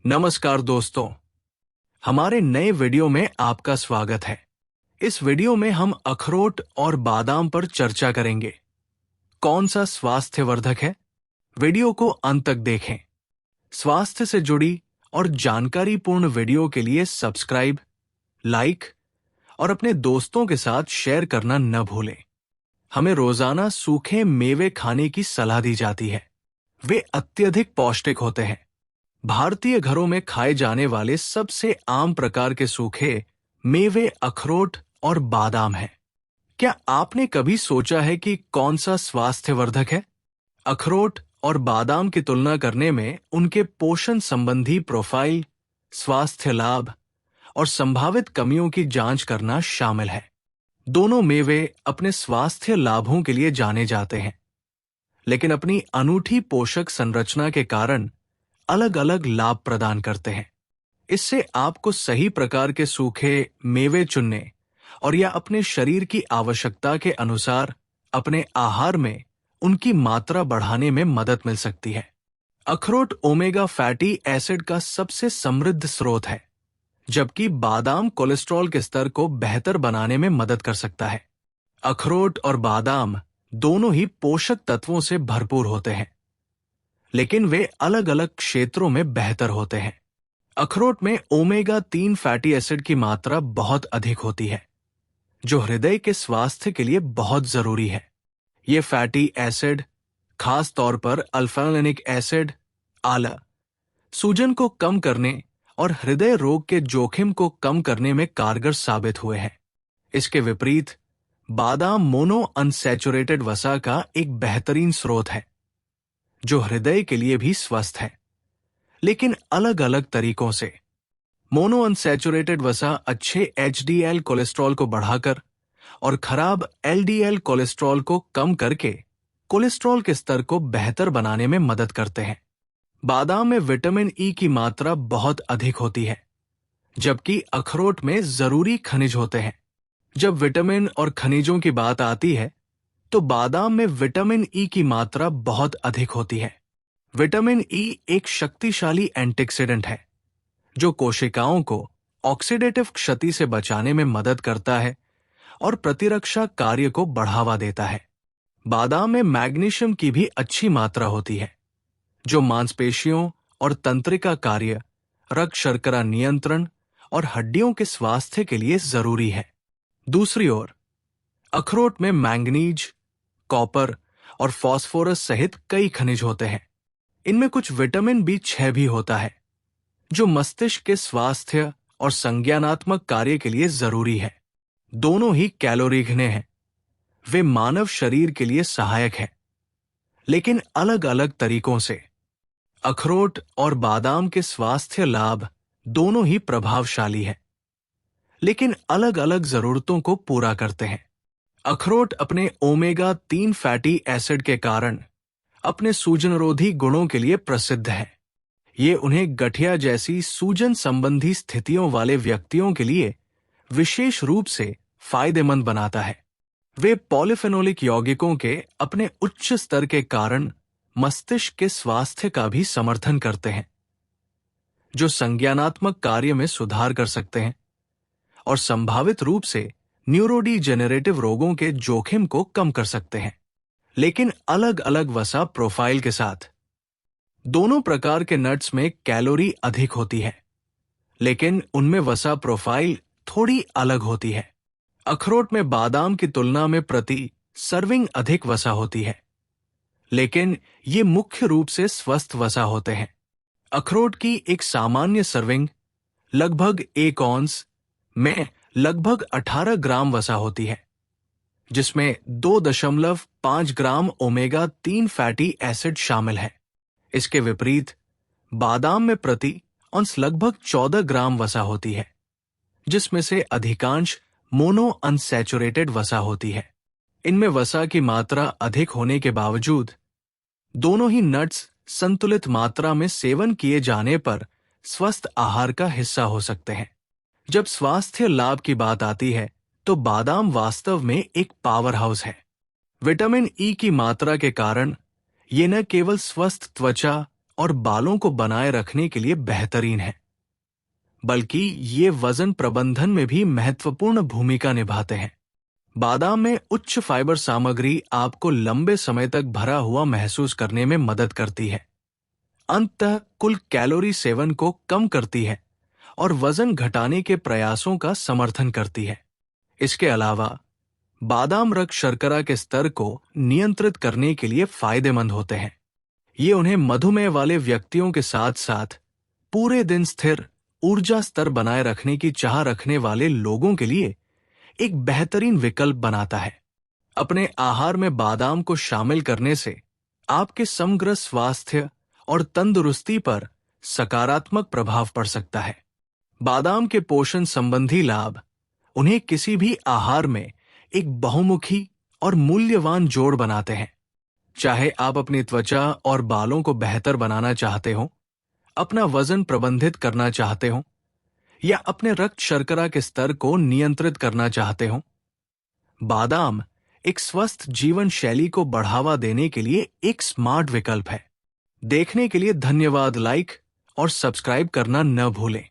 नमस्कार दोस्तों, हमारे नए वीडियो में आपका स्वागत है। इस वीडियो में हम अखरोट और बादाम पर चर्चा करेंगे। कौन सा स्वास्थ्यवर्धक है? वीडियो को अंत तक देखें। स्वास्थ्य से जुड़ी और जानकारीपूर्ण वीडियो के लिए सब्सक्राइब, लाइक और अपने दोस्तों के साथ शेयर करना न भूलें। हमें रोजाना सूखे मेवे खाने की सलाह दी जाती है। वे अत्यधिक पौष्टिक होते हैं। भारतीय घरों में खाए जाने वाले सबसे आम प्रकार के सूखे मेवे अखरोट और बादाम हैं। क्या आपने कभी सोचा है कि कौन सा स्वास्थ्यवर्धक है? अखरोट और बादाम की तुलना करने में उनके पोषण संबंधी प्रोफाइल, स्वास्थ्य लाभ और संभावित कमियों की जांच करना शामिल है। दोनों मेवे अपने स्वास्थ्य लाभों के लिए जाने जाते हैं, लेकिन अपनी अनूठी पोषक संरचना के कारण अलग अलग लाभ प्रदान करते हैं। इससे आपको सही प्रकार के सूखे मेवे चुनने और या अपने शरीर की आवश्यकता के अनुसार अपने आहार में उनकी मात्रा बढ़ाने में मदद मिल सकती है। अखरोट ओमेगा फैटी एसिड का सबसे समृद्ध स्रोत है, जबकि बादाम कोलेस्ट्रॉल के स्तर को बेहतर बनाने में मदद कर सकता है। अखरोट और बादाम दोनों ही पोषक तत्वों से भरपूर होते हैं, लेकिन वे अलग अलग क्षेत्रों में बेहतर होते हैं। अखरोट में ओमेगा 3 फैटी एसिड की मात्रा बहुत अधिक होती है, जो हृदय के स्वास्थ्य के लिए बहुत जरूरी है। ये फैटी एसिड खास तौर पर अल्फा-लिनिक एसिड आला सूजन को कम करने और हृदय रोग के जोखिम को कम करने में कारगर साबित हुए हैं। इसके विपरीत बादाम मोनो अनसैचुरेटेड वसा का एक बेहतरीन स्रोत है, जो हृदय के लिए भी स्वस्थ है, लेकिन अलग अलग तरीकों से। मोनो अनसैचुरेटेड वसा अच्छे एचडीएल कोलेस्ट्रॉल को बढ़ाकर और खराब एलडीएल कोलेस्ट्रॉल को कम करके कोलेस्ट्रॉल के स्तर को बेहतर बनाने में मदद करते हैं। बादाम में विटामिन ई की मात्रा बहुत अधिक होती है, जबकि अखरोट में जरूरी खनिज होते हैं। जब विटामिन और खनिजों की बात आती है, तो बादाम में विटामिन ई की मात्रा बहुत अधिक होती है। विटामिन ई एक शक्तिशाली एंटीऑक्सीडेंट है, जो कोशिकाओं को ऑक्सीडेटिव क्षति से बचाने में मदद करता है और प्रतिरक्षा कार्य को बढ़ावा देता है। बादाम में मैग्नीशियम की भी अच्छी मात्रा होती है, जो मांसपेशियों और तंत्रिका कार्य, रक्त शर्करा नियंत्रण और हड्डियों के स्वास्थ्य के लिए जरूरी है। दूसरी ओर, अखरोट में मैंगनीज, कॉपर और फास्फोरस सहित कई खनिज होते हैं। इनमें कुछ विटामिन B6 भी होता है, जो मस्तिष्क के स्वास्थ्य और संज्ञानात्मक कार्य के लिए जरूरी है। दोनों ही कैलोरी घने हैं। वे मानव शरीर के लिए सहायक हैं, लेकिन अलग अलग तरीकों से। अखरोट और बादाम के स्वास्थ्य लाभ दोनों ही प्रभावशाली हैं, लेकिन अलग अलग जरूरतों को पूरा करते हैं। अखरोट अपने ओमेगा 3 फैटी एसिड के कारण अपने सूजनरोधी गुणों के लिए प्रसिद्ध है। ये उन्हें गठिया जैसी सूजन संबंधी स्थितियों वाले व्यक्तियों के लिए विशेष रूप से फायदेमंद बनाता है। वे पॉलीफेनोलिक यौगिकों के अपने उच्च स्तर के कारण मस्तिष्क के स्वास्थ्य का भी समर्थन करते हैं, जो संज्ञानात्मक कार्य में सुधार कर सकते हैं और संभावित रूप से न्यूरोडीजेनरेटिव रोगों के जोखिम को कम कर सकते हैं, लेकिन अलग अलग वसा प्रोफाइल के साथ। दोनों प्रकार के नट्स में कैलोरी अधिक होती है, लेकिन उनमें वसा प्रोफाइल थोड़ी अलग होती है। अखरोट में बादाम की तुलना में प्रति सर्विंग अधिक वसा होती है, लेकिन ये मुख्य रूप से स्वस्थ वसा होते हैं। अखरोट की एक सामान्य सर्विंग लगभग 1 औंस में लगभग 18 ग्राम वसा होती है, जिसमें 2.5 ग्राम ओमेगा 3 फैटी एसिड शामिल है। इसके विपरीत बादाम में प्रति औंस लगभग 14 ग्राम वसा होती है, जिसमें से अधिकांश मोनो अनसैचुरेटेड वसा होती है। इनमें वसा की मात्रा अधिक होने के बावजूद दोनों ही नट्स संतुलित मात्रा में सेवन किए जाने पर स्वस्थ आहार का हिस्सा हो सकते हैं। जब स्वास्थ्य लाभ की बात आती है, तो बादाम वास्तव में एक पावर हाउस है। विटामिन ई की मात्रा के कारण ये न केवल स्वस्थ त्वचा और बालों को बनाए रखने के लिए बेहतरीन है, बल्कि ये वजन प्रबंधन में भी महत्वपूर्ण भूमिका निभाते हैं। बादाम में उच्च फाइबर सामग्री आपको लंबे समय तक भरा हुआ महसूस करने में मदद करती है, अंततः कुल कैलोरी सेवन को कम करती है और वजन घटाने के प्रयासों का समर्थन करती है। इसके अलावा बादाम रक्त शर्करा के स्तर को नियंत्रित करने के लिए फायदेमंद होते हैं। ये उन्हें मधुमेह वाले व्यक्तियों के साथ साथ पूरे दिन स्थिर ऊर्जा स्तर बनाए रखने की चाह रखने वाले लोगों के लिए एक बेहतरीन विकल्प बनाता है। अपने आहार में बादाम को शामिल करने से आपके समग्र स्वास्थ्य और तंदुरुस्ती पर सकारात्मक प्रभाव पड़ सकता है। बादाम के पोषण संबंधी लाभ उन्हें किसी भी आहार में एक बहुमुखी और मूल्यवान जोड़ बनाते हैं। चाहे आप अपनी त्वचा और बालों को बेहतर बनाना चाहते हो, अपना वजन प्रबंधित करना चाहते हो या अपने रक्त शर्करा के स्तर को नियंत्रित करना चाहते हो, बादाम एक स्वस्थ जीवन शैली को बढ़ावा देने के लिए एक स्मार्ट विकल्प है। देखने के लिए धन्यवाद। लाइक और सब्सक्राइब करना न भूलें।